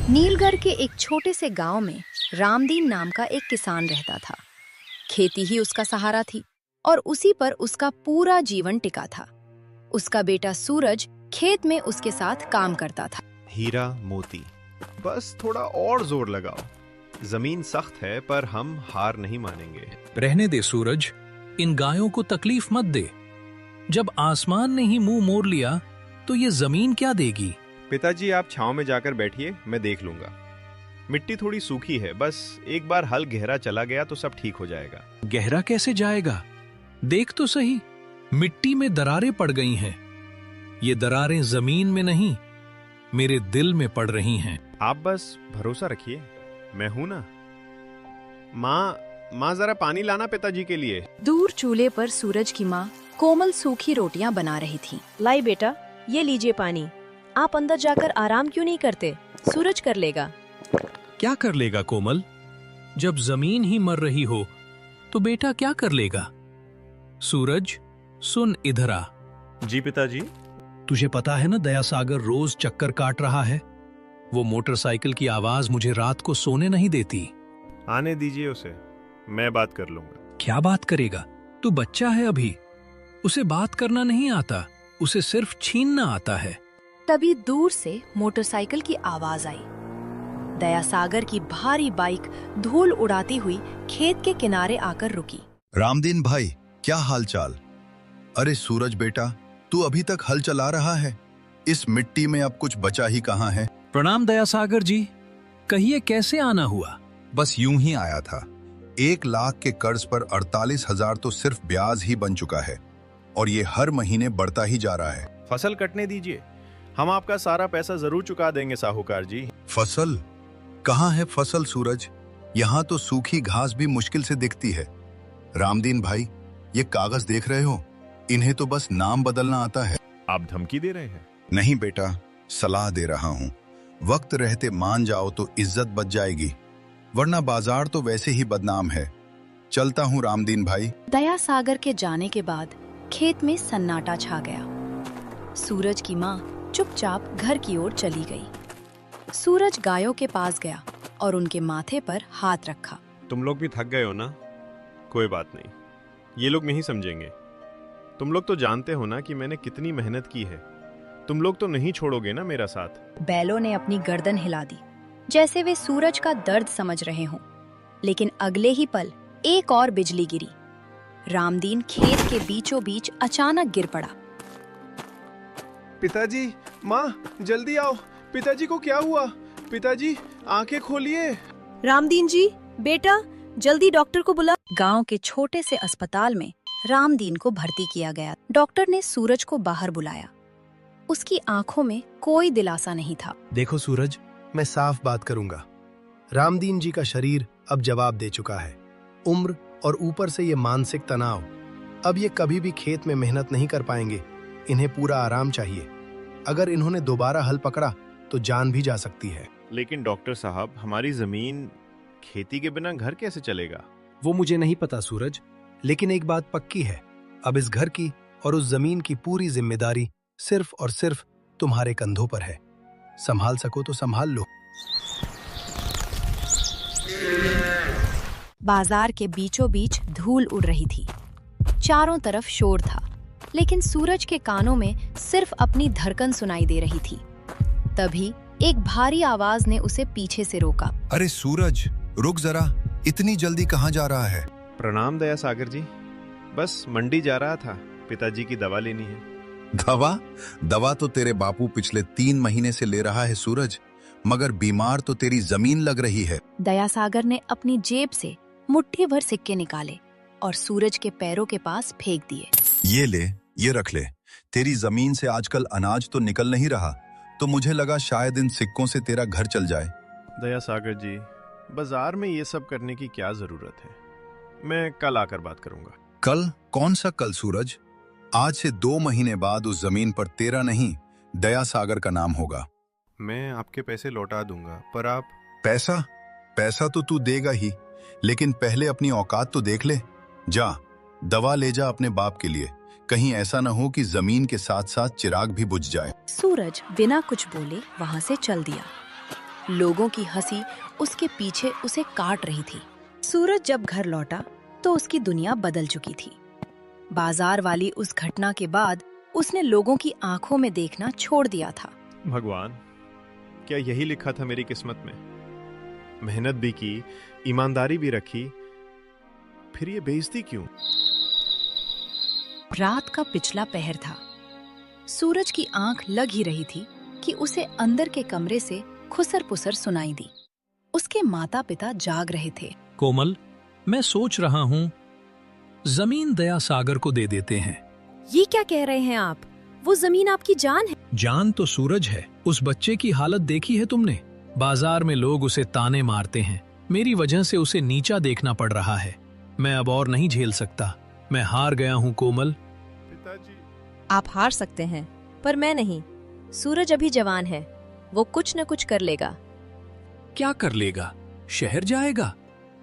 नीलगढ़ के एक छोटे से गांव में रामदीन नाम का एक किसान रहता था। खेती ही उसका सहारा थी और उसी पर उसका पूरा जीवन टिका था। उसका बेटा सूरज खेत में उसके साथ काम करता था। हीरा मोती, बस थोड़ा और जोर लगाओ। जमीन सख्त है पर हम हार नहीं मानेंगे। रहने दे सूरज, इन गायों को तकलीफ मत दे। जब आसमान ने ही मुंह मोड़ लिया तो ये जमीन क्या देगी। पिताजी आप छांव में जाकर बैठिए, मैं देख लूंगा। मिट्टी थोड़ी सूखी है, बस एक बार हल गहरा चला गया तो सब ठीक हो जाएगा। गहरा कैसे जाएगा? देख तो सही, मिट्टी में दरारें पड़ गई हैं। ये दरारें जमीन में नहीं, मेरे दिल में पड़ रही हैं। आप बस भरोसा रखिए, मैं हूं ना। माँ जरा पानी लाना पिताजी के लिए। दूर चूल्हे पर सूरज की माँ कोमल सूखी रोटियां बना रही थी। लाई बेटा, ये लीजिए पानी। आप अंदर जाकर आराम क्यों नहीं करते? सूरज कर लेगा। क्या कर लेगा कोमल? जब जमीन ही मर रही हो तो बेटा क्या कर लेगा? सूरज सुन, इधर आ। जी पिताजी। तुझे पता है ना, दया सागर रोज चक्कर काट रहा है। वो मोटरसाइकिल की आवाज मुझे रात को सोने नहीं देती। आने दीजिए उसे, मैं बात कर लूंगा। क्या बात करेगा? तू बच्चा है अभी, उसे बात करना नहीं आता, उसे सिर्फ छीनना आता है। तभी दूर से मोटरसाइकिल की आवाज आई। दया सागर की भारी बाइक धूल उड़ाती हुई खेत के किनारे आकर रुकी। रामदीन भाई, क्या हालचाल? अरे सूरज बेटा, तू अभी तक हल चला रहा है? इस मिट्टी में अब कुछ बचा ही कहाँ है? प्रणाम दया सागर जी, कहिए कैसे आना हुआ? बस यूं ही आया था। 1 लाख के कर्ज पर 48,000 तो सिर्फ ब्याज ही बन चुका है और ये हर महीने बढ़ता ही जा रहा है। फसल कटने दीजिए, हम आपका सारा पैसा जरूर चुका देंगे साहूकार जी। फसल? कहाँ है फसल सूरज? यहाँ तो सूखी घास भी मुश्किल से दिखती है। रामदीन भाई, ये कागज देख रहे हो? इन्हें तो बस नाम बदलना आता है। आप धमकी दे रहे हैं? नहीं बेटा, सलाह दे रहा हूँ। वक्त रहते मान जाओ तो इज्जत बच जाएगी, वरना बाजार तो वैसे ही बदनाम है। चलता हूँ रामदीन भाई। दया सागर के जाने के बाद खेत में सन्नाटा छा गया। सूरज की माँ चुपचाप घर की ओर चली गई। सूरज गायों के पास गया और उनके माथे पर हाथ रखा। तुम लोग भी थक गए हो ना? कोई बात नहीं, ये लोग नहीं समझेंगे। तुम लोग तो जानते हो ना कि मैंने कितनी मेहनत की है। तुम लोग तो नहीं छोड़ोगे ना मेरा साथ? बैलों ने अपनी गर्दन हिला दी, जैसे वे सूरज का दर्द समझ रहे हों। लेकिन अगले ही पल एक और बिजली गिरी। रामदीन खेत के बीचों बीच अचानक गिर पड़ा। पिताजी, माँ जल्दी आओ, पिताजी को क्या हुआ? पिताजी आंखें खोलिए। रामदीन जी, बेटा जल्दी डॉक्टर को बुला। गांव के छोटे से अस्पताल में रामदीन को भर्ती किया गया। डॉक्टर ने सूरज को बाहर बुलाया। उसकी आंखों में कोई दिलासा नहीं था। देखो सूरज, मैं साफ बात करूंगा। रामदीन जी का शरीर अब जवाब दे चुका है। उम्र और ऊपर से ये मानसिक तनाव, अब ये कभी भी खेत में मेहनत नहीं कर पाएंगे। इन्हें पूरा आराम चाहिए। अगर इन्होंने दोबारा हल पकड़ा तो जान भी जा सकती है। लेकिन डॉक्टर साहब, हमारी जमीन, खेती के बिना घर कैसे चलेगा? वो मुझे नहीं पता सूरज, लेकिन एक बात पक्की है, अब इस घर की और उस जमीन की पूरी जिम्मेदारी सिर्फ और सिर्फ तुम्हारे कंधों पर है। संभाल सको तो संभाल लो। बाजार के बीचों बीच धूल उड़ रही थी। चारों तरफ शोर था, लेकिन सूरज के कानों में सिर्फ अपनी धड़कन सुनाई दे रही थी। तभी एक भारी आवाज ने उसे पीछे से रोका। अरे सूरज, रुक जरा, इतनी जल्दी कहाँ जा रहा है? प्रणाम दया सागर जी, बस मंडी जा रहा था, पिताजी की दवा लेनी है। दवा? दवा तो तेरे बापू पिछले 3 महीने से ले रहा है सूरज, मगर बीमार तो तेरी जमीन लग रही है। दया सागर ने अपनी जेब से मुट्ठी भर सिक्के निकाले और सूरज के पैरों के पास फेंक दिए। ये ले, ये रख ले। तेरी जमीन से आजकल अनाज तो निकल नहीं रहा, तो मुझे लगा शायद इन सिक्कों से तेरा घर चल जाए। दया सागर जी, बाजार में ये सब करने की क्या जरूरत है? मैं कल आकर बात करूंगा। कल? कौन सा कल सूरज? आज से 2 महीने बाद उस जमीन पर तेरा नहीं, दया सागर का नाम होगा। मैं आपके पैसे लौटा दूंगा, पर आप... पैसा? पैसा तो तू देगा ही, लेकिन पहले अपनी औकात तो देख ले। जा, दवा ले जा अपने बाप के लिए। कहीं ऐसा न हो कि जमीन के साथ साथ चिराग भी बुझ जाए। सूरज बिना कुछ बोले वहां से चल दिया। लोगों की हंसी उसके पीछे उसे काट रही थी। सूरज जब घर लौटा तो उसकी दुनिया बदल चुकी थी। बाजार वाली उस घटना के बाद उसने लोगों की आंखों में देखना छोड़ दिया था। भगवान, क्या यही लिखा था मेरी किस्मत में? मेहनत भी की, ईमानदारी भी रखी, फिर ये बेइज्जती क्यों? रात का पिछला पहर था। सूरज की आंख लग ही रही थी कि उसे अंदर के कमरे से खुसर पुसर सुनाई दी। उसके माता पिता जाग रहे थे। कोमल, मैं सोच रहा हूँ जमीन दया सागर को दे देते हैं। ये क्या कह रहे हैं आप? वो जमीन आपकी जान है। जान तो सूरज है। उस बच्चे की हालत देखी है तुमने? बाजार में लोग उसे ताने मारते हैं। मेरी वजह से उसे नीचा देखना पड़ रहा है। मैं अब और नहीं झेल सकता। मैं हार गया हूँ कोमल। पिताजी। आप हार सकते हैं, पर मैं नहीं। सूरज अभी जवान है, वो कुछ न कुछ कर लेगा। क्या कर लेगा? शहर जाएगा?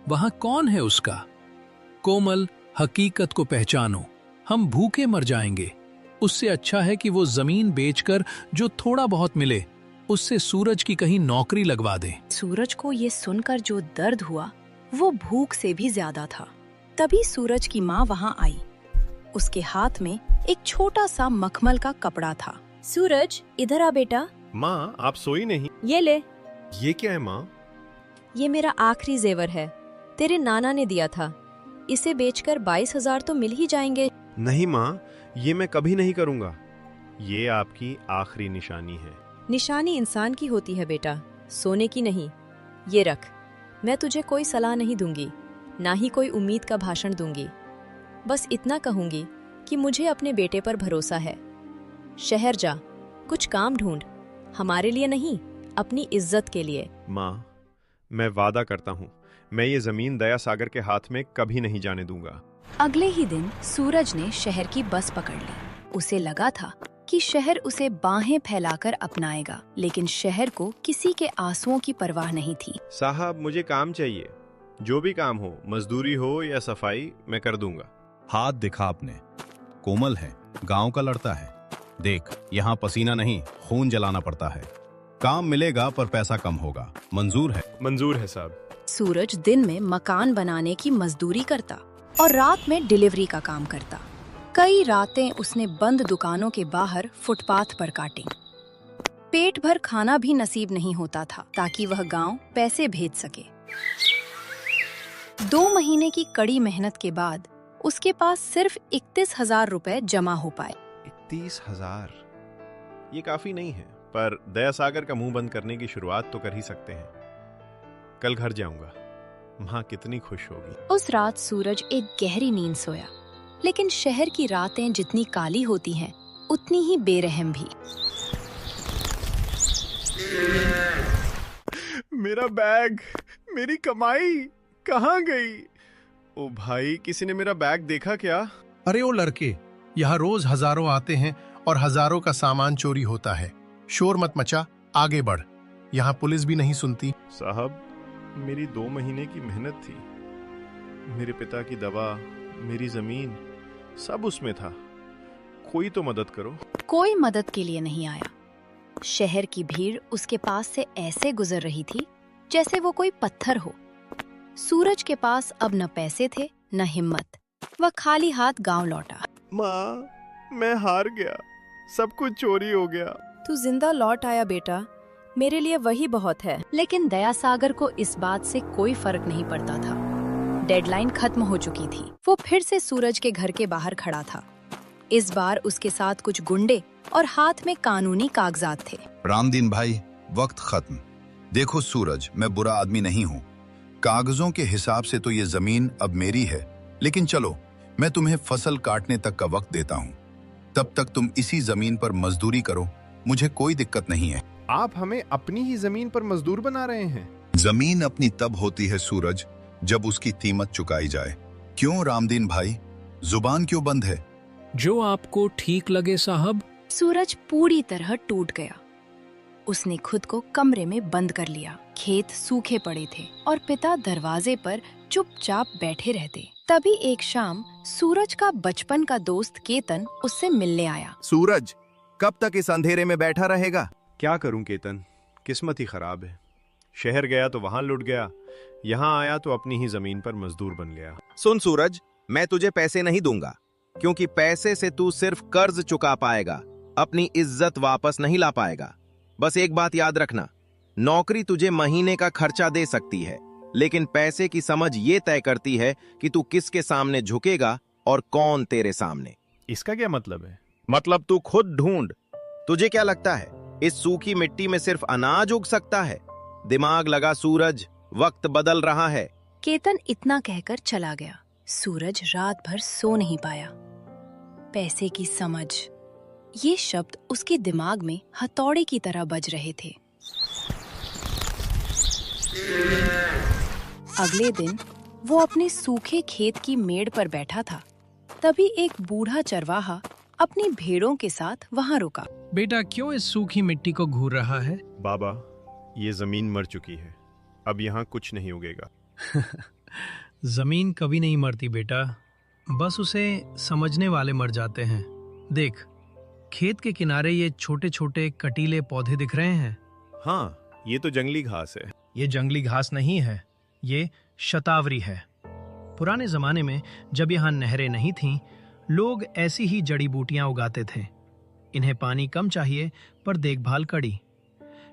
वहां कौन है उसका? कोमल, हकीकत को पहचानो। हम भूखे मर जाएंगे। उससे अच्छा है कि वो जमीन बेचकर जो थोड़ा बहुत मिले उससे सूरज की कहीं नौकरी लगवा दे। सूरज को ये सुनकर जो दर्द हुआ वो भूख से भी ज्यादा था। तभी सूरज की माँ वहाँ आई। उसके हाथ में एक छोटा सा मखमल का कपड़ा था। सूरज, इधर आ बेटा। माँ, आप सोई नहीं? ये ले। ये क्या है माँ? ये मेरा आखिरी जेवर है, तेरे नाना ने दिया था। इसे बेचकर 22,000 तो मिल ही जाएंगे। नहीं माँ, ये मैं कभी नहीं करूँगा। ये आपकी आखिरी निशानी है। निशानी इंसान की होती है बेटा, सोने की नहीं। ये रख। मैं तुझे कोई सलाह नहीं दूंगी, ना ही कोई उम्मीद का भाषण दूंगी। बस इतना कहूंगी कि मुझे अपने बेटे पर भरोसा है। शहर जा, कुछ काम ढूंढ, हमारे लिए नहीं, अपनी इज्जत के लिए। माँ, मैं वादा करता हूँ, मैं ये जमीन दया सागर के हाथ में कभी नहीं जाने दूंगा। अगले ही दिन सूरज ने शहर की बस पकड़ ली। उसे लगा था कि शहर उसे बाहें फैलाकर अपनाएगा, लेकिन शहर को किसी के आंसुओं की परवाह नहीं थी। साहब, मुझे काम चाहिए। जो भी काम हो, मजदूरी हो या सफाई, मैं कर दूंगा। हाथ दिखा अपने। कोमल है, गांव का लड़ता है। देख, यहाँ पसीना नहीं, खून जलाना पड़ता है। काम मिलेगा पर पैसा कम होगा। मंजूर है? मंजूर है साहब। सूरज दिन में मकान बनाने की मजदूरी करता और रात में डिलीवरी का काम करता। कई रातें उसने बंद दुकानों के बाहर फुटपाथ पर काटी। पेट भर खाना भी नसीब नहीं होता था ताकि वह गांव पैसे भेज सके। 2 महीने की कड़ी मेहनत के बाद उसके पास सिर्फ 31,000 रुपए जमा हो पाए। 31,000? ये काफी नहीं है, पर दया सागर का मुंह बंद करने की शुरुआत तो कर ही सकते हैं। कल घर जाऊंगा, माँ कितनी खुश होगी। उस रात सूरज एक गहरी नींद सोया, लेकिन शहर की रातें जितनी काली होती हैं, उतनी ही बेरहम भी। मेरा बैग, मेरी कमाई कहाँ गई? ओ भाई, किसी ने मेरा बैग देखा क्या? अरे ओ लड़के, यहाँ रोज हजारों आते हैं और हजारों का सामान चोरी होता है। शोर मत मचा, आगे बढ़। यहाँ पुलिस भी नहीं सुनती। साहब, मेरी 2 महीने की मेहनत थी। मेरे पिता की दवा, मेरी जमीन, सब उसमें था। कोई तो मदद करो। कोई मदद के लिए नहीं आया। शहर की भीड़ उसके पास से ऐसे गुजर रही थी जैसे वो कोई पत्थर हो। सूरज के पास अब न पैसे थे न हिम्मत। वह खाली हाथ गांव लौटा। माँ, मैं हार गया, सब कुछ चोरी हो गया। तू जिंदा लौट आया बेटा, मेरे लिए वही बहुत है। लेकिन दया सागर को इस बात से कोई फर्क नहीं पड़ता था। डेडलाइन खत्म हो चुकी थी। वो फिर से सूरज के घर के बाहर खड़ा था। इस बार उसके साथ कुछ गुंडे और हाथ में कानूनी कागजात थे। रामदीन भाई, वक्त खत्म। देखो सूरज, मैं बुरा आदमी नहीं हूँ। कागजों के हिसाब से तो ये जमीन अब मेरी है, लेकिन चलो मैं तुम्हें फसल काटने तक का वक्त देता हूँ। तब तक तुम इसी जमीन पर मजदूरी करो, मुझे कोई दिक्कत नहीं है। आप हमें अपनी ही जमीन पर मजदूर बना रहे हैं। जमीन अपनी तब होती है सूरज, जब उसकी कीमत चुकाई जाए। क्यों रामदीन भाई, जुबान क्यों बंद है? जो आपको ठीक लगे साहब। सूरज पूरी तरह टूट गया। उसने खुद को कमरे में बंद कर लिया। खेत सूखे पड़े थे और पिता दरवाजे पर चुपचाप बैठे रहते। तभी एक शाम सूरज का बचपन का दोस्त केतन उससे मिलने आया। सूरज, कब तक इस अंधेरे में बैठा रहेगा? क्या करूं केतन, किस्मत ही खराब है। शहर गया तो वहां लुट गया, यहाँ आया तो अपनी ही जमीन पर मजदूर बन गया। सुन सूरज, मैं तुझे पैसे नहीं दूंगा, क्योंकि पैसे से तू सिर्फ कर्ज चुका पाएगा, अपनी इज्जत वापस नहीं ला पाएगा। बस एक बात याद रखना, नौकरी तुझे महीने का खर्चा दे सकती है, लेकिन पैसे की समझ ये तय करती है कि तू किसके सामने झुकेगा और कौन तेरे सामने। इसका क्या मतलब है? मतलब तू खुद ढूंढ। तुझे क्या लगता है इस सूखी मिट्टी में सिर्फ अनाज उग सकता है? दिमाग लगा सूरज, वक्त बदल रहा है। केतन इतना कहकर चला गया। सूरज रात भर सो नहीं पाया। पैसे की समझ, ये शब्द उसके दिमाग में हथौड़े की तरह बज रहे थे। अगले दिन वो अपने सूखे खेत की मेड़ पर बैठा था। तभी एक बूढ़ा चरवाहा अपनी भेड़ों के साथ वहां रुका। बेटा, क्यों इस सूखी मिट्टी को घूर रहा है? बाबा, ये जमीन मर चुकी है, अब यहाँ कुछ नहीं उगेगा। जमीन कभी नहीं मरती बेटा, बस उसे समझने वाले मर जाते हैं। देख, खेत के किनारे ये छोटे छोटे कटीले पौधे दिख रहे हैं। हाँ, ये तो जंगली घास है। ये जंगली घास नहीं है, ये शतावरी है। पुराने जमाने में जब यहाँ नहरें नहीं थीं, लोग ऐसी ही जड़ी बूटियां उगाते थे। इन्हें पानी कम चाहिए पर देखभाल कड़ी।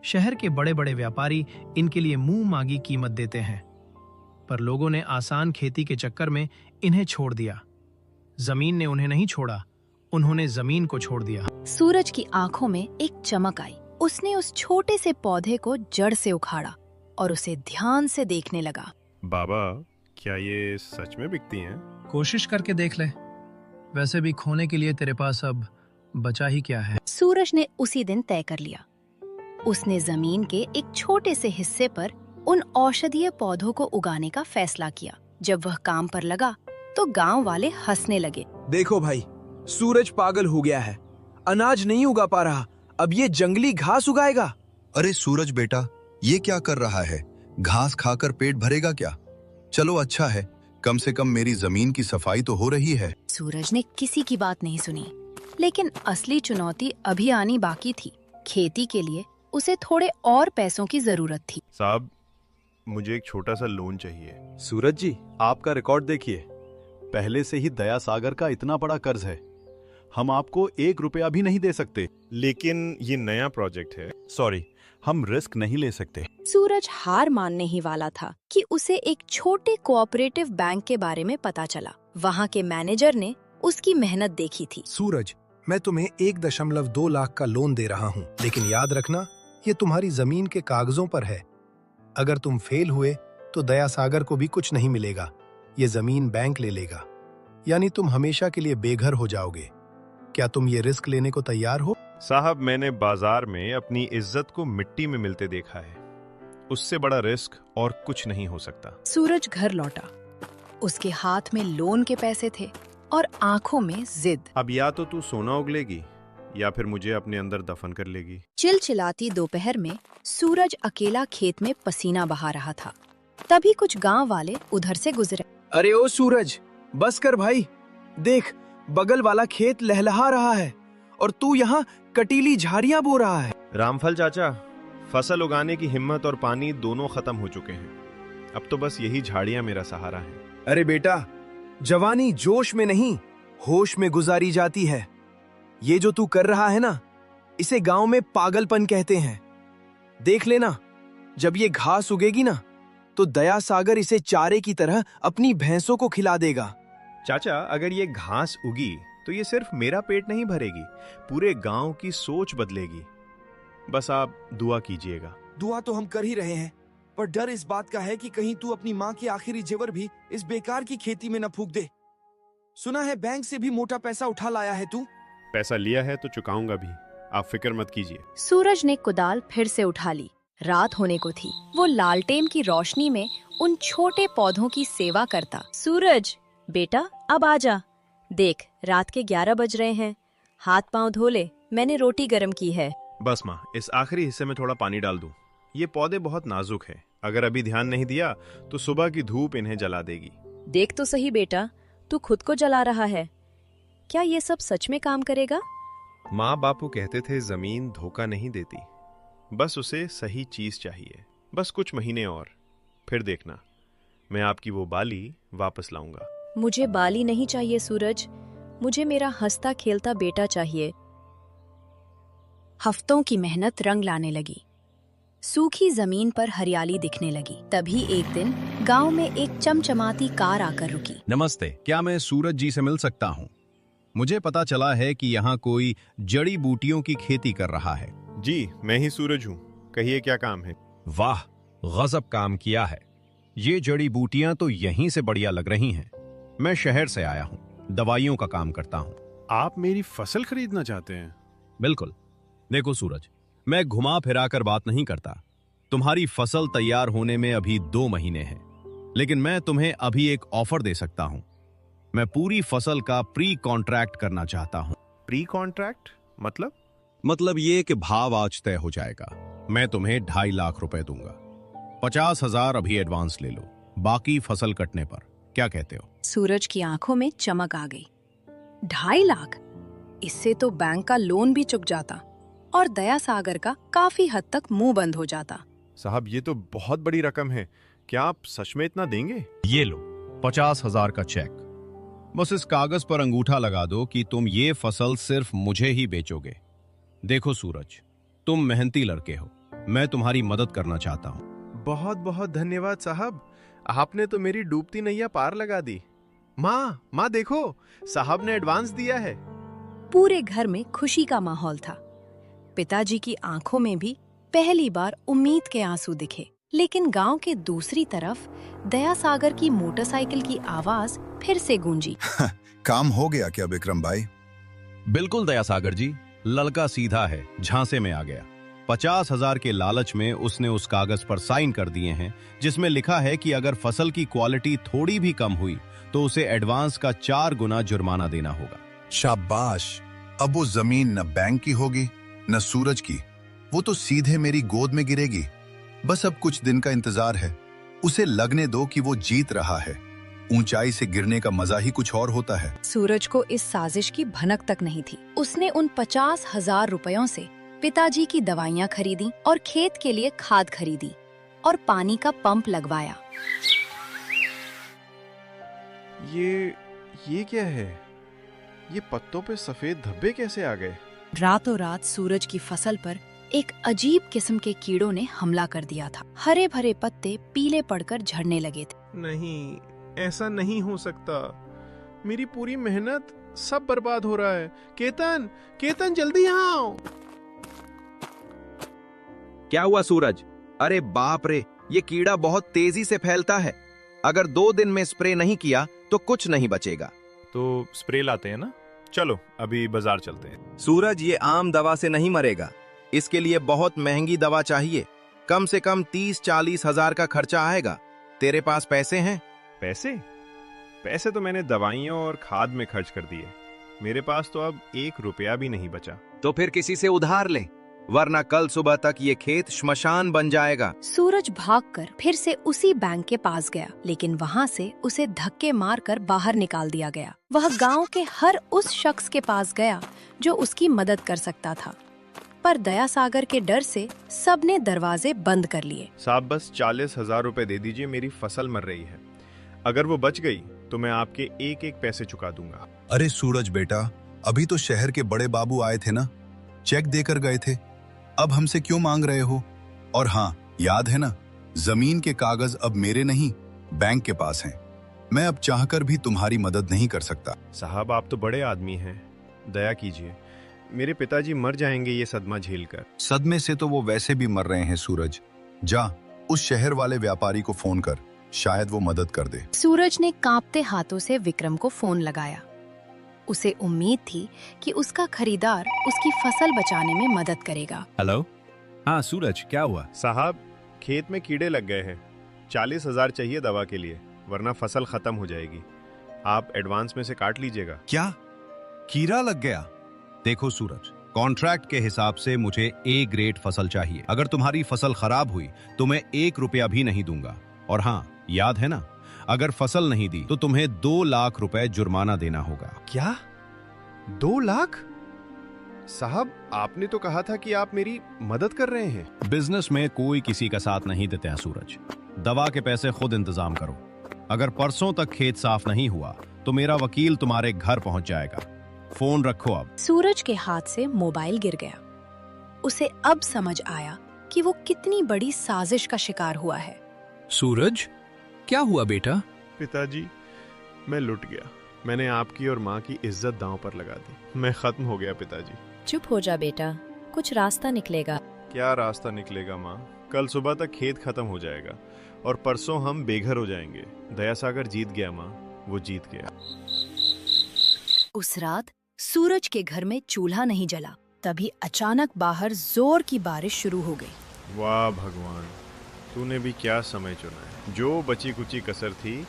शहर के बड़े बड़े व्यापारी इनके लिए मुंह मांगी कीमत देते हैं, पर लोगों ने आसान खेती के चक्कर में इन्हें छोड़ दिया। जमीन ने उन्हें नहीं छोड़ा, उन्होंने जमीन को छोड़ दिया। सूरज की आंखों में एक चमक आई। उसने उस छोटे से पौधे को जड़ से उखाड़ा और उसे ध्यान से देखने लगा। बाबा, क्या ये सच में बिकती हैं? कोशिश करके देख ले, वैसे भी खोने के लिए तेरे पास अब बचा ही क्या है। सूरज ने उसी दिन तय कर लिया। उसने जमीन के एक छोटे से हिस्से पर उन औषधीय पौधों को उगाने का फैसला किया। जब वह काम पर लगा तो गांव वाले हंसने लगे। देखो भाई, सूरज पागल हो गया है, अनाज नहीं उगा पा रहा, अब ये जंगली घास उगाएगा। अरे सूरज बेटा, ये क्या कर रहा है? घास खाकर पेट भरेगा क्या? चलो अच्छा है, कम से कम मेरी जमीन की सफाई तो हो रही है। सूरज ने किसी की बात नहीं सुनी, लेकिन असली चुनौती अभी आनी बाकी थी। खेती के लिए उसे थोड़े और पैसों की जरूरत थी। साहब, मुझे एक छोटा सा लोन चाहिए। सूरज जी, आपका रिकॉर्ड देखिए, पहले से ही दया सागर का इतना बड़ा कर्ज है, हम आपको 1 रुपया भी नहीं दे सकते। लेकिन ये नया प्रोजेक्ट है। सॉरी, हम रिस्क नहीं ले सकते। सूरज हार मानने ही वाला था कि उसे एक छोटे कोऑपरेटिव बैंक के बारे में पता चला। वहाँ के मैनेजर ने उसकी मेहनत देखी थी। सूरज, मैं तुम्हें 1.2 लाख का लोन दे रहा हूँ, लेकिन याद रखना, ये तुम्हारी जमीन के कागजों पर है। अगर तुम फेल हुए तो दया सागर को भी कुछ नहीं मिलेगा, ये जमीन बैंक ले लेगा, यानी तुम हमेशा के लिए बेघर हो जाओगे। क्या तुम ये रिस्क लेने को तैयार हो? साहब, मैंने बाजार में अपनी इज्जत को मिट्टी में मिलते देखा है, उससे बड़ा रिस्क और कुछ नहीं हो सकता। सूरज घर लौटा। उसके हाथ में लोन के पैसे थे और आंखों में जिद। अब या तो तू सोना उगलेगी या फिर मुझे अपने अंदर दफन कर लेगी। चिलचिलाती दोपहर में सूरज अकेला खेत में पसीना बहा रहा था। तभी कुछ गांव वाले उधर से गुजरे। अरे ओ सूरज, बस कर भाई, देख बगल वाला खेत लहलहा रहा है और तू यहाँ कटीली झाड़ियां बो रहा है। रामफल चाचा, फसल उगाने की हिम्मत और पानी दोनों खत्म हो चुके हैं। अब तो बस यही झाड़ियां मेरा सहारा है। अरे बेटा, जवानी जोश में नहीं, होश में गुजारी जाती है। ये जो तू कर रहा है ना, इसे गांव में पागलपन कहते हैं। देख लेना, जब ये घास उगेगी ना, तो दया सागर इसे चारे की तरह अपनी भैंसों को खिला देगा। चाचा, अगर ये घास उगी तो ये सिर्फ मेरा पेट नहीं भरेगी, पूरे गांव की सोच बदलेगी। बस आप दुआ कीजिएगा। दुआ तो हम कर ही रहे हैं, पर डर इस बात का है कि कहीं तू अपनी माँ के आखिरी जेवर भी इस बेकार की खेती में न फूंक दे। सुना है बैंक से भी मोटा पैसा उठा लाया है तू। पैसा लिया है तो चुकाऊंगा भी, आप फिक्र मत कीजिए। सूरज ने कुदाल फिर से उठा ली। रात होने को थी। वो लालटेन की रोशनी में उन छोटे पौधों की सेवा करता। सूरज बेटा, अब आजा। देख, रात के 11 बज रहे हैं, हाथ पांव धो ले, मैंने रोटी गरम की है। बस माँ, इस आखिरी हिस्से में थोड़ा पानी डाल दूं। ये पौधे बहुत नाजुक हैं, अगर अभी ध्यान नहीं दिया तो सुबह की धूप इन्हें जला देगी। देख तो सही बेटा, तू खुद को जला रहा है। क्या ये सब सच में काम करेगा? माँ बापू कहते थे जमीन धोखा नहीं देती, बस उसे सही चीज चाहिए। बस कुछ महीने और, फिर देखना मैं आपकी वो बाली वापस लाऊंगा। मुझे बाली नहीं चाहिए सूरज, मुझे मेरा हंसता खेलता बेटा चाहिए। हफ्तों की मेहनत रंग लाने लगी। सूखी जमीन पर हरियाली दिखने लगी। तभी एक दिन गांव में एक चमचमाती कार आकर रुकी। नमस्ते, क्या मैं सूरज जी से मिल सकता हूँ? मुझे पता चला है कि यहाँ कोई जड़ी बूटियों की खेती कर रहा है। जी, मैं ही सूरज हूँ, कहिए क्या काम है? वाह, गजब काम किया है। ये जड़ी बूटियां तो यहीं से बढ़िया लग रही हैं। मैं शहर से आया हूँ, दवाइयों का काम करता हूँ। आप मेरी फसल खरीदना चाहते हैं? बिल्कुल। देखो सूरज, मैं घुमा फिरा कर बात नहीं करता। तुम्हारी फसल तैयार होने में अभी 2 महीने हैं, लेकिन मैं तुम्हें अभी एक ऑफर दे सकता हूं। मैं पूरी फसल का प्री कॉन्ट्रैक्ट करना चाहता हूं। प्री कॉन्ट्रैक्ट मतलब ये कि भाव आज तय हो जाएगा। मैं तुम्हें 2.5 लाख रुपए दूंगा। 50,000 अभी एडवांस ले लो, बाकी फसल कटने पर। क्या कहते हो? सूरज की आंखों में चमक आ गई। 2.5 लाख? इससे तो बैंक का लोन भी चुक जाता और दया सागर का काफी हद तक मुंह बंद हो जाता। साहब, ये तो बहुत बड़ी रकम है, क्या आप सच में इतना देंगे? ये लो 50,000 का चेक। बस इस कागज पर अंगूठा लगा दो कि तुम ये फसल सिर्फ मुझे ही बेचोगे। देखो सूरज, तुम मेहनती लड़के हो, मैं तुम्हारी मदद करना चाहता हूँ। बहुत बहुत धन्यवाद साहब, आपने तो मेरी डूबती नैया पार लगा दी। माँ देखो, साहब ने एडवांस दिया है। पूरे घर में खुशी का माहौल था। पिताजी की आंखों में भी पहली बार उम्मीद के आंसू दिखे। लेकिन गांव के दूसरी तरफ दया सागर की मोटरसाइकिल की आवाज फिर से गूंजी। काम हो गया क्या विक्रम भाई? बिल्कुल दया सागर जी, लड़का सीधा है, झांसे में आ गया। 50,000 के लालच में उसने उस कागज पर साइन कर दिए हैं, जिसमें लिखा है कि अगर फसल की क्वालिटी थोड़ी भी कम हुई तो उसे एडवांस का 4 गुना जुर्माना देना होगा। शाबाश। अब वो जमीन न बैंक की होगी न सूरज की, वो तो सीधे मेरी गोद में गिरेगी। बस अब कुछ दिन का इंतजार है। उसे लगने दो कि वो जीत रहा है। ऊंचाई से गिरने का मजा ही कुछ और होता है। सूरज को इस साजिश की भनक तक नहीं थी। उसने उन 50,000 रुपयों से पिताजी की दवाइयाँ खरीदी और खेत के लिए खाद खरीदी और पानी का पंप लगवाया। ये क्या है? ये पत्तों पे सफेद धब्बे कैसे आ गए? रातों रात सूरज की फसल पर एक अजीब किस्म के कीड़ों ने हमला कर दिया था। हरे भरे पत्ते पीले पड़कर झड़ने लगे थे। नहीं, ऐसा नहीं हो सकता। मेरी पूरी मेहनत सब बर्बाद हो रहा है। केतन जल्दी यहाँ आओ। क्या हुआ सूरज? अरे बाप रे, ये कीड़ा बहुत तेजी से फैलता है। अगर 2 दिन में स्प्रे नहीं किया तो कुछ नहीं बचेगा। तो स्प्रे लाते हैं ना? चलो अभी बाजार चलते हैं। सूरज, ये आम दवा से नहीं मरेगा। इसके लिए बहुत महंगी दवा चाहिए। कम से कम 30-40 हजार का खर्चा आएगा। तेरे पास पैसे हैं? पैसे तो मैंने दवाइयों और खाद में खर्च कर दिए। मेरे पास तो अब 1 रुपया भी नहीं बचा। तो फिर किसी से उधार ले, वरना कल सुबह तक ये खेत श्मशान बन जाएगा। सूरज भागकर फिर से उसी बैंक के पास गया, लेकिन वहाँ से उसे धक्के मारकर बाहर निकाल दिया गया। वह गांव के हर उस शख्स के पास गया जो उसकी मदद कर सकता था, पर दया सागर के डर से सबने दरवाजे बंद कर लिए। साहब, बस 40,000 रुपए दे दीजिए, मेरी फसल मर रही है। अगर वो बच गई तो मैं आपके एक पैसे चुका दूंगा। अरे सूरज बेटा, अभी तो शहर के बड़े बाबू आए थे ना, चेक देकर गए थे। अब हमसे क्यों मांग रहे हो? और हाँ, याद है ना, जमीन के कागज अब मेरे नहीं, बैंक के पास हैं। मैं अब चाहकर भी तुम्हारी मदद नहीं कर सकता। साहब, आप तो बड़े आदमी हैं, दया कीजिए। मेरे पिताजी मर जाएंगे ये सदमा झेलकर। सदमे से तो वो वैसे भी मर रहे हैं सूरज। जा, उस शहर वाले व्यापारी को फोन कर, शायद वो मदद कर दे। सूरज ने कांपते हाथों से विक्रम को फोन लगाया। उसे उम्मीद थी कि उसका खरीदार उसकी फसल बचाने में मदद करेगा। हेलो, हाँ सूरज, क्या हुआ? साहब, खेत में कीड़े लग गए हैं। 40,000 चाहिए दवा के लिए, वरना फसल खत्म हो जाएगी। आप एडवांस में से काट लीजिएगा। क्या कीड़ा लग गया? देखो सूरज, कॉन्ट्रैक्ट के हिसाब से मुझे A ग्रेड फसल चाहिए। अगर तुम्हारी फसल खराब हुई तो मैं 1 रुपया भी नहीं दूंगा। और हाँ, याद है ना, अगर फसल नहीं दी तो तुम्हें 2 लाख रुपए जुर्माना देना होगा। क्या? 2 लाख? साहब, आपने तो कहा था कि आप मेरी मदद कर रहे हैं। बिजनेस में कोई किसी का साथ नहीं देते हैं सूरज। दवा के पैसे खुद इंतजाम करो। अगर परसों तक खेत साफ नहीं हुआ तो मेरा वकील तुम्हारे घर पहुंच जाएगा। फोन रखो अब। सूरज के हाथ से मोबाइल गिर गया। उसे अब समझ आया कि वो कितनी बड़ी साजिश का शिकार हुआ है। सूरज, क्या हुआ बेटा? पिताजी, मैं लुट गया। मैंने आपकी और माँ की इज्जत दांव पर लगा दी। मैं खत्म हो गया पिताजी। चुप हो जा बेटा, कुछ रास्ता निकलेगा। क्या रास्ता निकलेगा माँ? कल सुबह तक खेत खत्म हो जाएगा और परसों हम बेघर हो जाएंगे। दयासागर जीत गया माँ, वो जीत गया। उस रात सूरज के घर में चूल्हा नहीं जला। तभी अचानक बाहर जोर की बारिश शुरू हो गई। वाह भगवान, तूने भी क्या समय चुना है। जो बची कुची कसर थी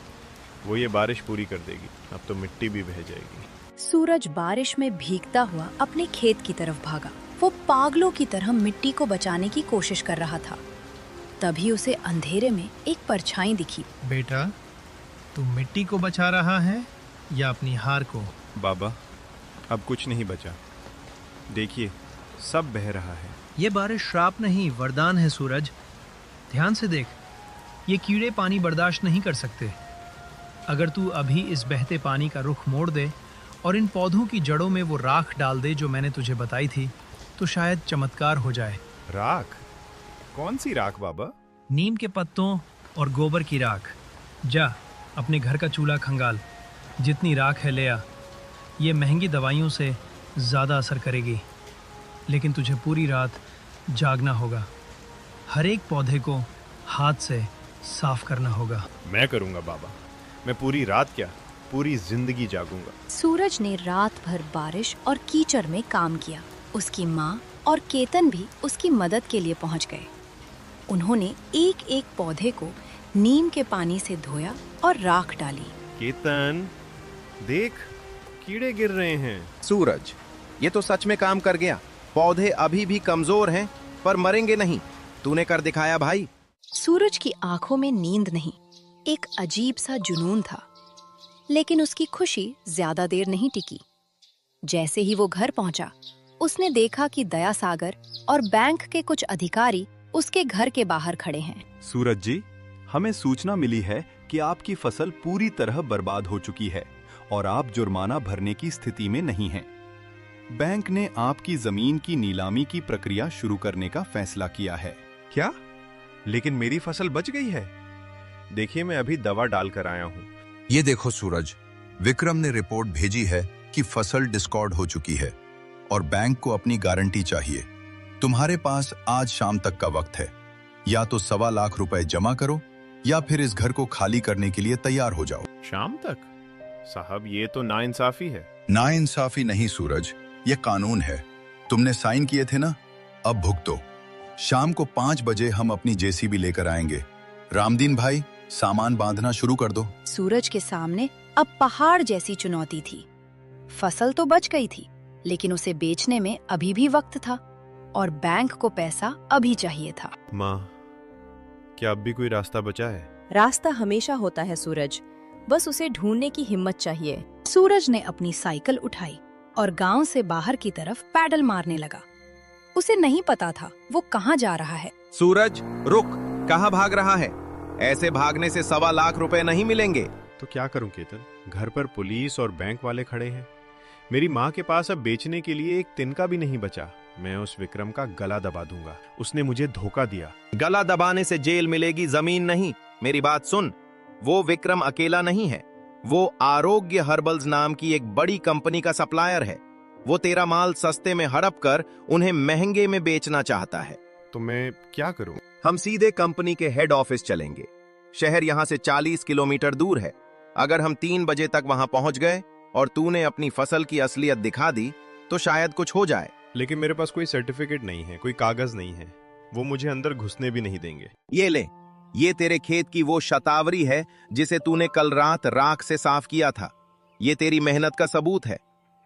वो ये बारिश पूरी कर देगी। अब तो मिट्टी भी बह जाएगी। सूरज बारिश में भीगता हुआ अपने खेत की तरफ भागा। वो पागलों की तरह मिट्टी को बचाने की कोशिश कर रहा था। तभी उसे अंधेरे में एक परछाई दिखी। बेटा, तू मिट्टी को बचा रहा है या अपनी हार को? बाबा, अब कुछ नहीं बचा। देखिए, सब बह रहा है। ये बारिश श्राप नहीं, वरदान है सूरज। ध्यान से देख, ये कीड़े पानी बर्दाश्त नहीं कर सकते। अगर तू अभी इस बहते पानी का रुख मोड़ दे और इन पौधों की जड़ों में वो राख डाल दे जो मैंने तुझे बताई थी, तो शायद चमत्कार हो जाए। राख? कौन सी राख बाबा? नीम के पत्तों और गोबर की राख। जा, अपने घर का चूल्हा खंगाल। जितनी राख है ले आ। ये महंगी दवाइयों से ज़्यादा असर करेगी, लेकिन तुझे पूरी रात जागना होगा। हर एक पौधे को हाथ से साफ करना होगा। मैं करूँगा बाबा। मैं पूरी रात क्या, पूरी जिंदगी जागूंगा। सूरज ने रात भर बारिश और कीचड़ में काम किया। उसकी माँ और केतन भी उसकी मदद के लिए पहुंच गए। उन्होंने एक एक पौधे को नीम के पानी से धोया और राख डाली। केतन, देख, कीड़े गिर रहे हैं। सूरज, ये तो सच में काम कर गया। पौधे अभी भी कमजोर हैं पर मरेंगे नहीं। तूने कर दिखाया भाई। सूरज की आंखों में नींद नहीं, एक अजीब सा जुनून था। लेकिन उसकी खुशी ज्यादा देर नहीं टिकी। जैसे ही वो घर पहुंचा, उसने देखा कि दयासागर और बैंक के कुछ अधिकारी उसके घर के बाहर खड़े हैं। सूरज जी, हमें सूचना मिली है कि आपकी फसल पूरी तरह बर्बाद हो चुकी है और आप जुर्माना भरने की स्थिति में नहीं हैं। बैंक ने आपकी जमीन की नीलामी की प्रक्रिया शुरू करने का फैसला किया है। क्या? लेकिन मेरी फसल बच गई है। देखिए, मैं अभी दवा डालकर आया हूँ। ये देखो सूरज, विक्रम ने रिपोर्ट भेजी है कि फसल डिस्कॉर्ड हो चुकी है और बैंक को अपनी गारंटी चाहिए। तुम्हारे पास आज शाम तक का वक्त है। या तो 1.25 लाख रुपए जमा करो या फिर इस घर को खाली करने के लिए तैयार हो जाओ। शाम तक? साहब, ये तो नाइंसाफी है। नाइंसाफी नहीं सूरज, ये कानून है। तुमने साइन किए थे ना, अब भुगतो। शाम को 5 बजे हम अपनी जेसीबी लेकर आएंगे। रामदीन भाई, सामान बांधना शुरू कर दो। सूरज के सामने अब पहाड़ जैसी चुनौती थी। फसल तो बच गई थी, लेकिन उसे बेचने में अभी भी वक्त था और बैंक को पैसा अभी चाहिए था। माँ, क्या अब भी कोई रास्ता बचा है? रास्ता हमेशा होता है सूरज, बस उसे ढूंढने की हिम्मत चाहिए। सूरज ने अपनी साइकिल उठाई और गांव से बाहर की तरफ पैडल मारने लगा। उसे नहीं पता था वो कहाँ जा रहा है। सूरज, रुक, कहाँ भाग रहा है? ऐसे भागने से 1.25 लाख रुपए नहीं मिलेंगे। तो क्या करूं केतन? घर पर पुलिस और बैंक वाले खड़े हैं। मेरी माँ के पास अब बेचने के लिए एक तिनका भी नहीं बचा। मैं उस विक्रम का गला दबा दूंगा। उसने मुझे धोखा दिया। गला दबाने से जेल मिलेगी, जमीन नहीं। मेरी बात सुन, वो विक्रम अकेला नहीं है। वो आरोग्य हर्बल्स नाम की एक बड़ी कंपनी का सप्लायर है। वो तेरा माल सस्ते में हड़प कर उन्हें महंगे में बेचना चाहता है। तो मैं क्या करूं? हम सीधे कंपनी के हेड ऑफिस चलेंगे। शहर यहां से 40 किलोमीटर दूर है। अगर हम 3 बजे तक वहां पहुंच गए और तूने अपनी फसल की असलियत दिखा दी तो शायद कुछ हो जाए। लेकिन मेरे पास कोई सर्टिफिकेट नहीं है, कोई कागज नहीं है। वो मुझे अंदर घुसने भी नहीं देंगे। ये ले, ये तेरे खेत की वो शतावरी है जिसे तूने कल रात राख से साफ किया था। ये तेरी मेहनत का सबूत है।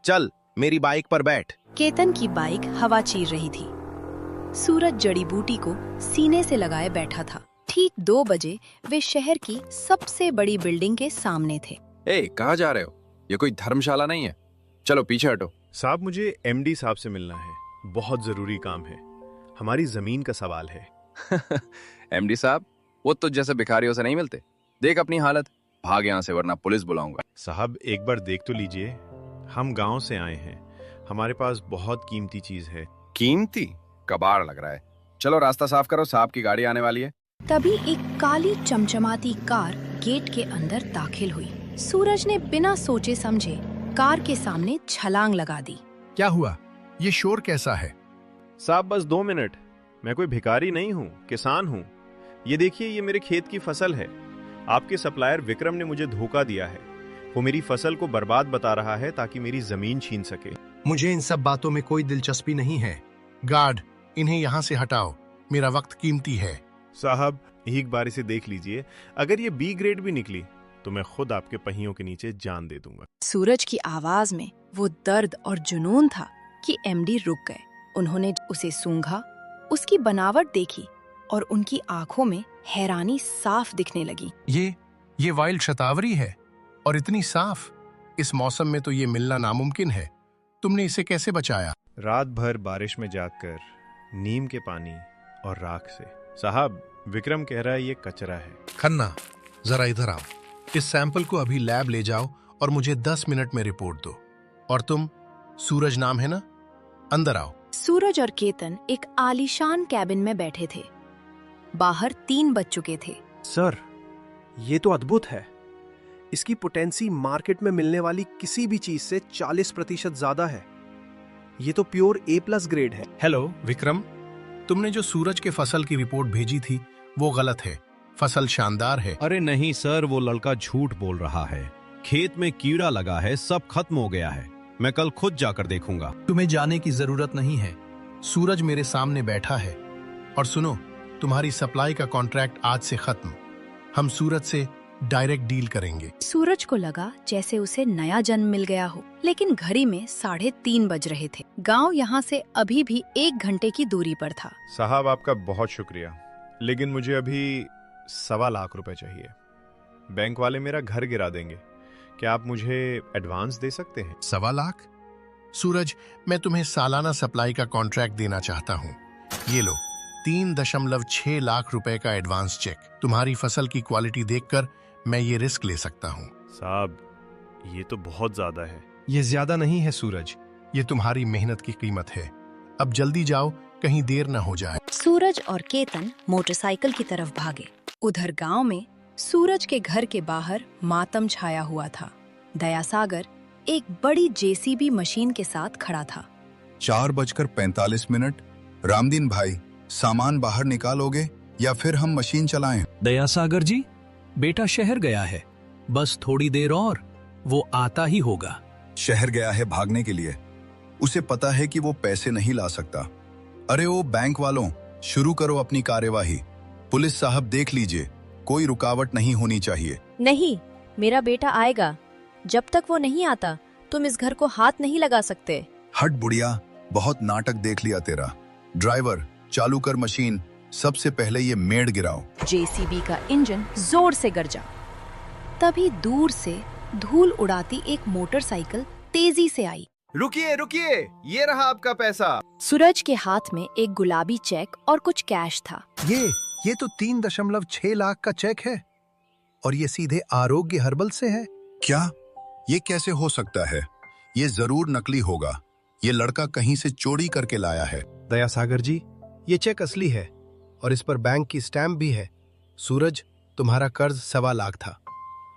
चल, मेरी बाइक पर बैठ। केतन की बाइक हवा चीर रही थी। सूरज जड़ी बूटी को सीने से लगाए बैठा था। ठीक 2 बजे वे शहर की सबसे बड़ी बिल्डिंग के सामने थे। कहाँ जा रहे हो? ये कोई धर्मशाला नहीं है। चलो पीछे हटो। साहब, मुझे एमडी साहब से मिलना है, बहुत जरूरी काम है, हमारी जमीन का सवाल है। एमडी साहब, वो तो जैसे भिखारियों से नहीं मिलते। देख अपनी हालत, भाग यहाँ से वरना पुलिस बुलाऊंगा। साहब एक बार देख तो लीजिए, हम गांव से आए हैं, हमारे पास बहुत कीमती चीज है। कीमती? कबाड़ लग रहा है। चलो रास्ता साफ करो, साहब की गाड़ी आने वाली है। तभी एक काली चमचमाती कार गेट के अंदर दाखिल हुई। सूरज ने बिना सोचे समझे कार के सामने छलांग लगा दी। क्या हुआ? ये शोर कैसा है? साहब बस 2 मिनट, मैं कोई भिखारी नहीं हूँ, किसान हूँ। ये देखिए, ये मेरे खेत की फसल है। आपके सप्लायर विक्रम ने मुझे धोखा दिया है। वो मेरी फसल को बर्बाद बता रहा है ताकि मेरी जमीन छीन सके। मुझे इन सब बातों में कोई दिलचस्पी नहीं है। गार्ड, इन्हें यहाँ से हटाओ, मेरा वक्त कीमती है। साहब एक बार इसे देख लीजिए, अगर ये बी ग्रेड भी निकली तो मैं खुद आपके पहियों के नीचे जान दे दूंगा। सूरज की आवाज में वो दर्द और जुनून था कि एमडी रुक गए। उन्होंने उसे सूंघा, उसकी बनावट देखी और उनकी आंखों में हैरानी साफ दिखने लगी। ये वाइल्ड शतावरी है और इतनी साफ। इस मौसम में तो ये मिलना नामुमकिन है। तुमने इसे कैसे बचाया? रात भर बारिश में जागकर, नीम के पानी और राख से। साहब विक्रम कह रहा है ये कचरा है। खन्ना, जरा इधर आओ। इस सैंपल को अभी लैब ले जाओ और मुझे 10 मिनट में रिपोर्ट दो। और तुम, सूरज नाम है ना, अंदर आओ। सूरज और केतन एक आलीशान कैबिन में बैठे थे। बाहर 3 बज चुके थे। सर, ये तो अद्भुत है। इसकी पोटेंसी मार्केट में मिलने वाली किसी भी चीज से 40% ज्यादा है। ये तो प्योर A+ ग्रेड है। हेलो विक्रम, तुमने जो सूरज के फसल की रिपोर्ट भेजी थी वो गलत है। फसल शानदार है। अरे नहीं सर, वो लड़का झूठ बोल रहा है। खेत में कीड़ा लगा है, सब खत्म हो गया है। मैं कल खुद जाकर देखूंगा। तुम्हें जाने की जरूरत नहीं है, सूरज मेरे सामने बैठा है। और सुनो, तुम्हारी सप्लाई का कॉन्ट्रैक्ट आज से खत्म। हम सूरज से डायरेक्ट डील करेंगे। सूरज को लगा जैसे उसे नया जन्म मिल गया हो, लेकिन घड़ी में 3:30 बज रहे थे। गांव यहाँ से अभी भी 1 घंटे की दूरी पर था। साहब आपका बहुत शुक्रिया, लेकिन मुझे अभी 1.25 लाख रुपए चाहिए। बैंक वाले मेरा घर गिरा देंगे। क्या आप मुझे एडवांस दे सकते हैं? 1.25 लाख? सूरज, मैं तुम्हें सालाना सप्लाई का कॉन्ट्रैक्ट देना चाहता हूँ। ये लो, 3.6 लाख रुपए का एडवांस चेक। तुम्हारी फसल की क्वालिटी देखकर मैं ये रिस्क ले सकता हूँ। साहब ये तो बहुत ज्यादा है। ये ज्यादा नहीं है सूरज, ये तुम्हारी मेहनत की कीमत है। अब जल्दी जाओ, कहीं देर न हो जाए। सूरज और केतन मोटरसाइकिल की तरफ भागे। उधर गांव में सूरज के घर के बाहर मातम छाया हुआ था। दयासागर एक बड़ी जेसीबी मशीन के साथ खड़ा था। 4:45। रामदीन भाई, सामान बाहर निकालोगे या फिर हम मशीन चलाएं? दयासागर जी, बेटा शहर गया है, बस थोड़ी देर और वो आता ही होगा। शहर गया है भागने के लिए? उसे पता है कि वो पैसे नहीं ला सकता। अरे ओ बैंक वालों, शुरू करो अपनी कार्यवाही। पुलिस साहब देख लीजिए, कोई रुकावट नहीं होनी चाहिए। नहीं, मेरा बेटा आएगा। जब तक वो नहीं आता तुम इस घर को हाथ नहीं लगा सकते। हट बुढ़िया, बहुत नाटक देख लिया तेरा। ड्राइवर, चालू कर मशीन। सबसे पहले ये मेड़ गिराओ। जेसीबी का इंजन जोर से गरजा। तभी दूर से धूल उड़ाती एक मोटरसाइकिल तेजी से आई। रुकिए रुकिए, ये रहा आपका पैसा। सूरज के हाथ में एक गुलाबी चेक और कुछ कैश था। ये तो 3.6 लाख का चेक है और ये सीधे आरोग्य हर्बल से है। क्या? ये कैसे हो सकता है? ये जरूर नकली होगा। ये लड़का कहीं से चोरी करके लाया है। दयासागर जी, ये चेक असली है और इस पर बैंक की स्टैम्प भी है। सूरज, तुम्हारा कर्ज 1.25 लाख था।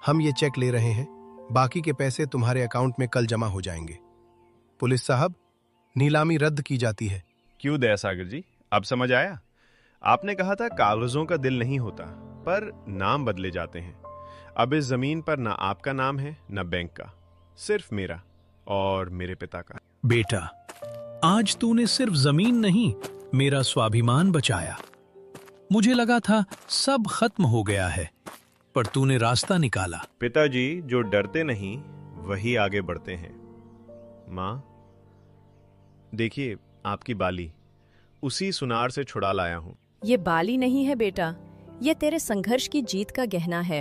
हम ये चेक ले रहे हैं, बाकी के पैसे तुम्हारे अकाउंट में कल जमा हो जाएंगे। पुलिस साहब, नीलामी रद्द की जाती है। क्यों दयासागर जी, अब समझ आया? आपने कहा था कागजों का दिल नहीं होता, पर नाम बदले जाते हैं। अब इस जमीन पर ना आपका नाम है ना बैंक का, सिर्फ मेरा और मेरे पिता का। बेटा, आज तूने सिर्फ जमीन नहीं, मेरा स्वाभिमान बचाया। मुझे लगा था सब खत्म हो गया है, पर तूने रास्ता निकाला। पिताजी जो डरते नहीं वही आगे बढ़ते हैं। माँ, देखिए आपकी बाली, उसी सुनार से छुड़ा लाया हूँ। ये बाली नहीं है बेटा, ये तेरे संघर्ष की जीत का गहना है।